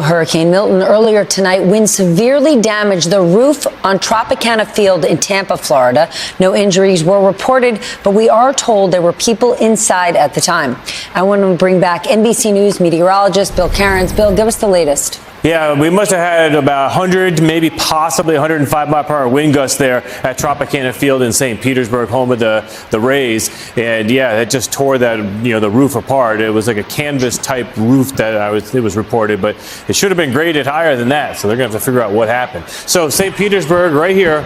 Hurricane Milton earlier tonight, winds severely damaged the roof on Tropicana Field in Tampa, Florida. No injuries were reported, but we are told there were people inside at the time. I want to bring back NBC News meteorologist Bill Cairns. Bill, give us the latest. Yeah, we must have had about 100, maybe possibly 105 mile per hour wind gusts there at Tropicana Field in St. Petersburg, home of the Rays. And yeah, it just tore that, the roof apart. It was like a canvas type roof that it was reported, but it should have been graded higher than that. So they're going to have to figure out what happened. So St. Petersburg right here,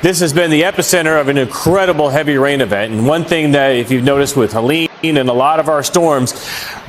this has been the epicenter of an incredible heavy rain event. And one thing that if you've noticed with Helene and a lot of our storms,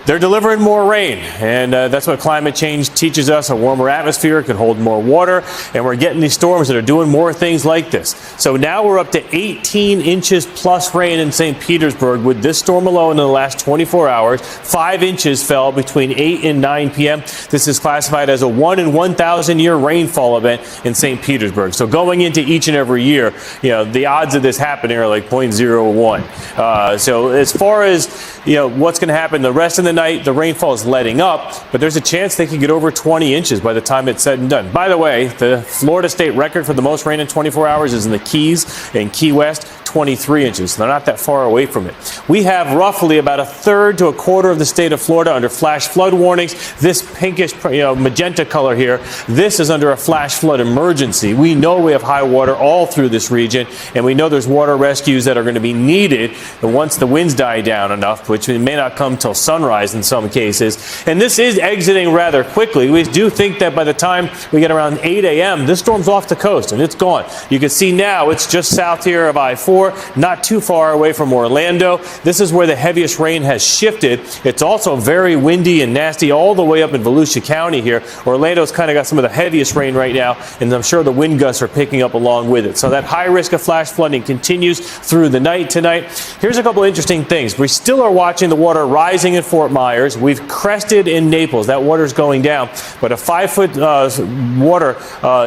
they're delivering more rain, and that's what climate change teaches us. A warmer atmosphere can hold more water, and we're getting these storms that are doing more things like this. So now we're up to 18 inches plus rain in St. Petersburg with this storm alone in the last 24 hours. 5 inches fell between 8 and 9 p.m. This is classified as a 1 in 1,000 year rainfall event in St. Petersburg. So going into each and every year, the odds of this happening are like 0.01. So as far as what's going to happen the rest of the night, the rainfall is letting up, but there's a chance they could get over 20 inches by the time it's said and done. By the way, the Florida state record for the most rain in 24 hours is in the Keys and Key West, 23 inches. So they're not that far away from it. We have roughly about a third to a quarter of the state of Florida under flash flood warnings. This pinkish, magenta color here, this is under a flash flood emergency. We know we have high water all through this region, and we know there's water rescues that are going to be needed once the winds die down enough, which may not come till sunrise in some cases. And this is exiting rather quickly. We do think that by the time we get around 8 a.m., this storm's off the coast and it's gone. You can see now it's just south here of I-4, not too far away from Orlando. This is where the heaviest rain has shifted. It's also very windy and nasty all the way up in Volusia County here. Orlando's kind of got some of the heaviest rain right now, and I'm sure the wind gusts are picking up along with it. So that high risk of flash flooding continues through the night tonight. Here's a couple interesting things. We still are watching the water rising in Fort Myers. We've crested in Naples. That water's going down, but a 5-foot water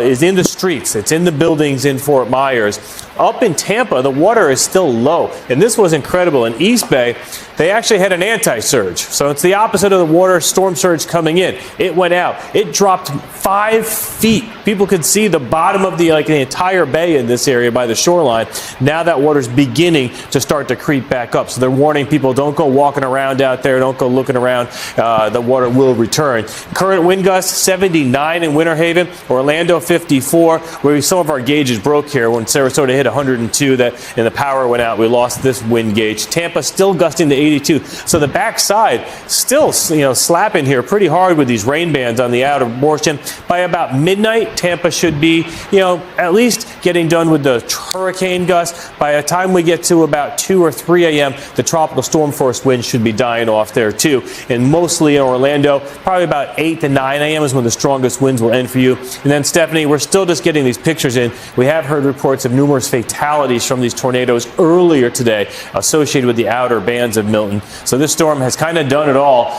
is in the streets. It's in the buildings in Fort Myers. Up in Tampa, the water is still low, and this was incredible. In East Bay, they actually had an anti-surge. So it's the opposite of the water storm surge coming in. It went out. It dropped 5 feet. People could see the bottom of the entire bay in this area by the shoreline. Now that water's beginning to start to creep back up. So they're warning people, don't go walking around out there. Don't go looking around. The water will return. Current wind gusts, 79 in Winter Haven. Orlando, 54. Where some of our gauges broke here when Sarasota hit 102 and the power went out. We lost this wind gauge. Tampa still gusting to 82. So the backside still, slapping here pretty hard with these rain bands on the outer portion. By about midnight, Tampa should be, at least getting done with the hurricane gusts. By the time we get to about 2 or 3 a.m., the tropical storm force winds should be dying off there too. And mostly in Orlando, probably about 8 to 9 a.m. is when the strongest winds will end for you. And then, Stephanie, we're still just getting these pictures in. We have heard reports of numerous fatalities from these tornadoes earlier today associated with the outer bands of Milton. So this storm has kind of done it all.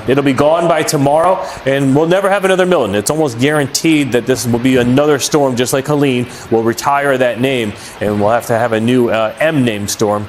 It'll be gone by tomorrow, and we'll never have another Milton. It's almost guaranteed that this will be another storm just like Helene. We'll retire that name, and we'll have to have a new M-named storm.